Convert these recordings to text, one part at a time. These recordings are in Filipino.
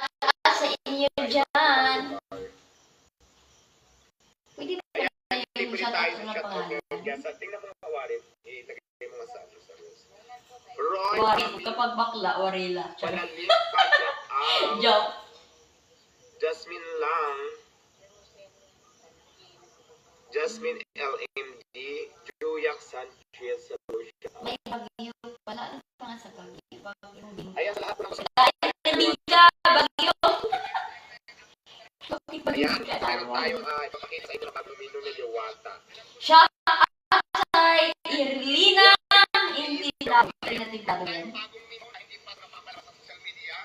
sa inyo dyan. Pwede na yung shout out ng pangalan. Tingnan mo mga warin. Ilagay mo nga sa ano. Wari, kapag bakla, warila. Panalim pa siya. Joke. Jasmine Lang. Jasmine LMD. Juyak Sanchez Solution. May bagyo pala. Ano pa nga sa bagyo? Ayan, lahat ng Bingka, bagyo. Ayan, meron tayong ipapakita sa inyo ng pagmumino ni Diwata. Shout out kay Irlina Intila. Tinatintado yan. Bagong mino na hindi pa napapala sa social media.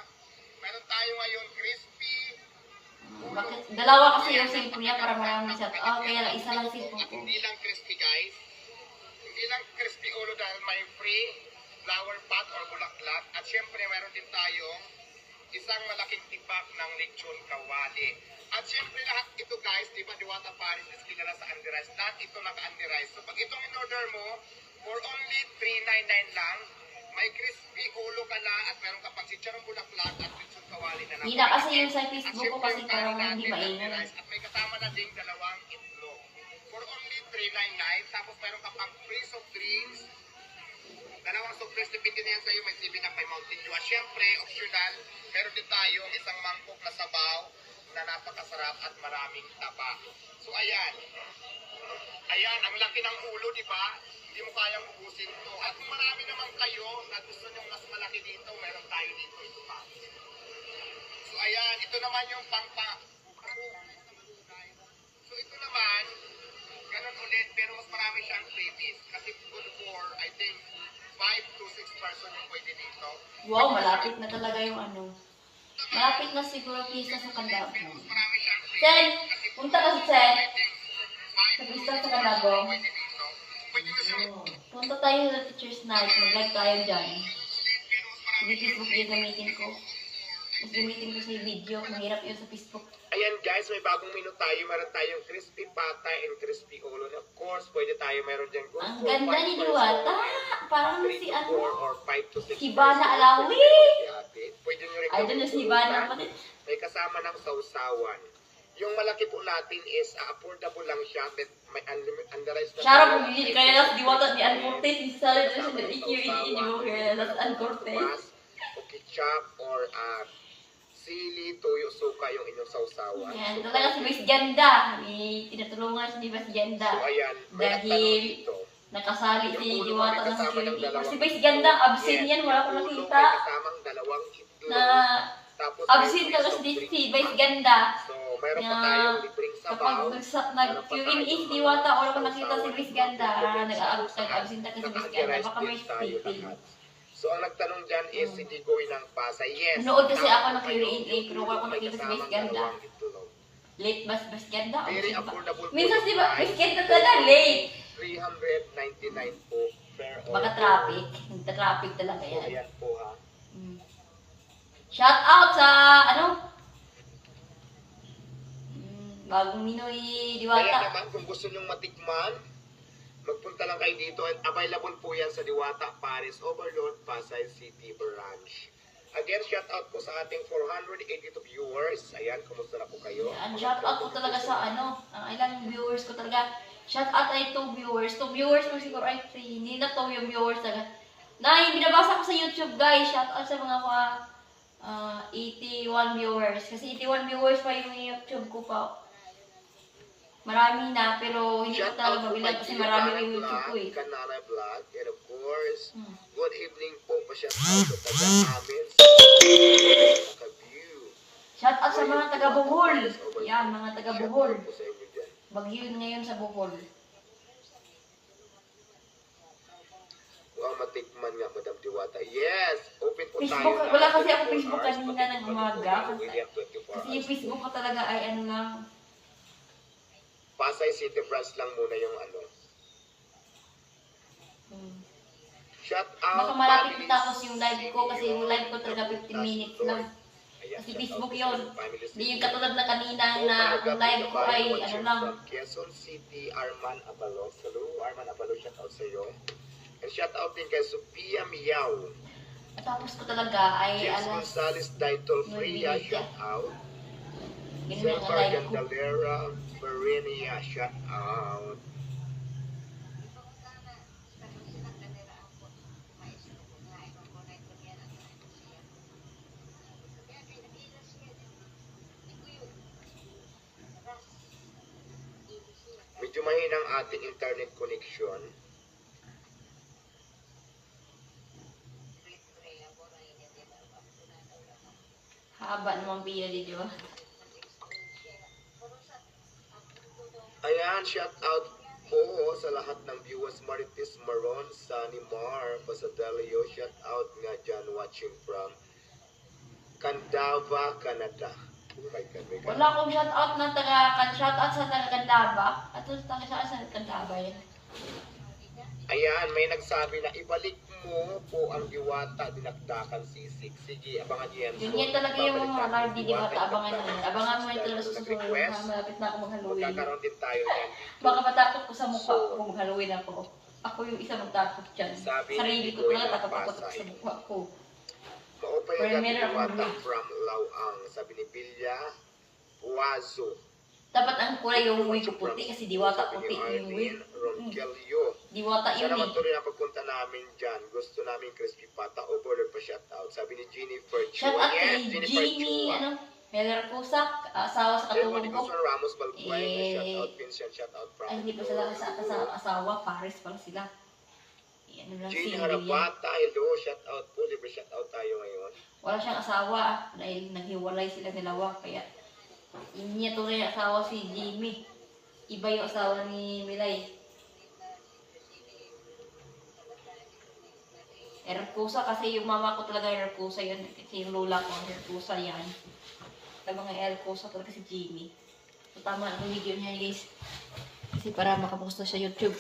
Meron tayo ngayon crispy. Bakit? Dalawa kasi yung cellphone niya para maraming shout out. Kaya lang isa lang cellphone ko. Hindi lang crispy guys. Hindi lang crispy ulo dahil may free flower pot or bulaklak. At syempre meron din tayong isang malaking tipak ng lechon kawali. At syempre lahat ito guys, di ba Diwata Paris is kilala sa Andy Rice. Lahat ito naka-Andy Rice. So pag itong in-order mo, for only $3.99 lang, may crispy ulo ka na at meron ka pang chicharong bulaklak at lechon kawali na Hindi na kasi yung sa Facebook ko kasi parang hindi maingat. At may kasama na ding dalawang itlog. For only $3.99, tapos meron ka pang free soft drinks. Dalawang soft drinks, depende na yan sa'yo, may 7-Up, may Mountain Dew. At syempre, optional, meron din tayo isang mangkok na sabaw na napakasarap at maraming taba. So ayan. Ayan, ang laki ng ulo, di ba? Hindi mo kayang ubusin to. At kung marami naman kayo na gusto nyo mas malaki dito, meron tayo dito. Ito pa. So ayan, ito naman yung pangpa. So ito naman, ganun ulit, pero mas marami siyang freebies. Kasi good for, I think, 5 to 6 person yung pwede dito. Wow, malapit na talaga yung ano. Malapit na siguro pista sa Candabo. Marami siyang Sen, punta ka sa Sen. Sa freebies. pista sa Candabo. Pwede dito. Pwede nyo siya. Punta tayo sa Teacher's Night. Mag-live tayo dyan. Hindi Facebook yung gamitin ko. Mas gamitin ko sa video. Mahirap yun sa Facebook. Ayan guys, may bagong menu tayo. Meron tayong crispy patay and crispy ulo. And of course, pwede tayo meron dyan. Ang ganda ni Diwata. Parang si ano. 4 or 5 to 6 Si Bana Alawi. Pwede nyo rin Ay, doon na si Bana. may kasama ng sausawan. Yung malaki po natin is affordable lang siya. May underized na. Sarap mo yun. Kaya lang Diwata ni Ann Cortez. Hindi sa siya na EQ-EQ mo. Kaya lang Ann Cortez. O ketchup or sili, toyo, suka yung inyong sausawan. Yan. Talaga si Vice Ganda. Tinatulungan siya ni Vice Ganda. So ayan, may Dahil nagtanong dito. nakasali si Diwata ng security. Dalawang- Si Vice Ganda, absent yan. Wala ko Ulo, nakita. may kasamang dalawang itlog. Na Tapos absent ka kasi si Vice Ganda. So, mayroon pa Na tayong libreng kapag sabaw. nag-QA si Diwata, wala ko nakita si Vice Ganda. Nag-absent ka si Vice Ganda. Baka may speaking. So, ang nagtanong dyan is si Digoy ng Pasay. Yes. Nood kasi ako ng tama Q&A, kayo. pero wala ko May nakita si kasamang Vice Ganda. dalawang itlog. Late bus Ganda. Very affordable po Minsan yung si Vice price. Ganda talaga late. 399 po per order. Baka traffic. Nagta-traffic talaga So, yan. ayan po ha. Shout out sa ano? Bagong Minoy Kaya Diwata. naman, kung gusto nyong matikman, magpunta lang kayo dito at available po yan sa Diwata Paris Overload Pasay City Branch. Again, shout out po sa ating 482 viewers. Ayan, kumusta na po kayo? Yan, shout out ko talaga sa ano, ang ilang viewers ko talaga. Shout out ay 2 viewers. 2 viewers mo siguro ay 3. Hindi na 2 yung viewers talaga. Na, binabasa ko sa YouTube guys. Shout out sa mga 81 viewers. Kasi 81 viewers pa yung YouTube ko pa. Marami na, pero hindi ko talaga mabilang kasi marami yung YouTube ko eh. Kanana Vlog. And of course, good evening po pa shout out sa taga amin sa View. Shout out sa mga taga Bohol. Yan, mga taga Bohol. Po sa inyo dyan. Bagyo ngayon sa Bohol. Wow, matikman nga, Madam Diwata. Yes! Open po Facebook, tayo. wala kasi ako 24 Facebook hours. kanina ng umaga. We have 24 Kasi yung hours. Facebook ko talaga ay ano lang. Pasay City Branch lang muna yung ano. Shout out. Baka malapit families. tapos yung live ko kasi yung live ko talaga 15 minutes lang. Ayan, Kasi shout Facebook out yun. sa families. Hindi yung katulad na kanina So, na mga ang gabi live na ko tayo ay watching ano lang. from Quezon City, Arman Abalos. Hello, Arman Abalos, shout out sa iyo. And shout out din kay Sophia Miao. Tapos ko talaga ay James alas Gonzalez, Title Freya, Nueve. shout out. Ganun Sir yung ang live ko. Gandalera, Marinia, shout out. Medyo mahina ang ating internet connection. Haba naman pila di ba? Ayan, shout out po sa lahat ng viewers. Marites Maron, Sunny Mar, Pasadelio, shout out nga dyan watching from Candava, Canada. Oh my God, may Wala akong shoutout ng shoutout sa taga Candaba. At sa Candaba yan. Ayan, may nagsabi na ibalik mo po ang diwata dinakdakan sisig. Sige, abangan niyo yan. Yun talaga yung Babalik mga natin live di ba? Diwata, Abangan mo dinakdakan yan. Abangan mo yan sisig. talaga sa susunod. Nag-request, Malapit na ako mag-Halloween. magkakaroon din tayo yan. Baka matakot ko sa mukha ko mag-Halloween ako. Ako yung isa magtakot dyan. Sabi Sarili ni ko Boy talaga takot Pasay. sa mukha ko. Maupay Pero ang meron akong diwata belief. from Lawang. Sabi ni Bilya, Puazo. Dapat ang kulay yung umuwi ko puti kasi diwata Sabi puti ni yung umuwi. Arlene Ronquillo. Diwata Siya yun naman eh. tuloy na pagpunta namin dyan. Gusto namin crispy pata o border pa shoutout. Sabi ni Jennifer Chua. Shout out Yes, kay Jennifer Jeannie, Chua. ano, Meller Pusak, asawa sa Then, katulong ko. Juan Ramos Balbuena, Eh, shoutout. Vincent, shoutout. Ay, hindi pa sila sa asawa, Paris pala sila. Ano lang Jean single yan. Harapata, hello, shoutout po. Libre shoutout tayo ngayon. Wala siyang asawa dahil naghiwalay sila dalawa. Kaya, niya tunay na asawa si Jimmy. Iba yung asawa ni Milay. Erkusa kasi yung mama ko talaga Erkusa yun. Kasi yung lola ko Erkusa yan. Sa mga Erkusa talaga si Jimmy. So tama ang video niya guys. Kasi para makapost na sa YouTube.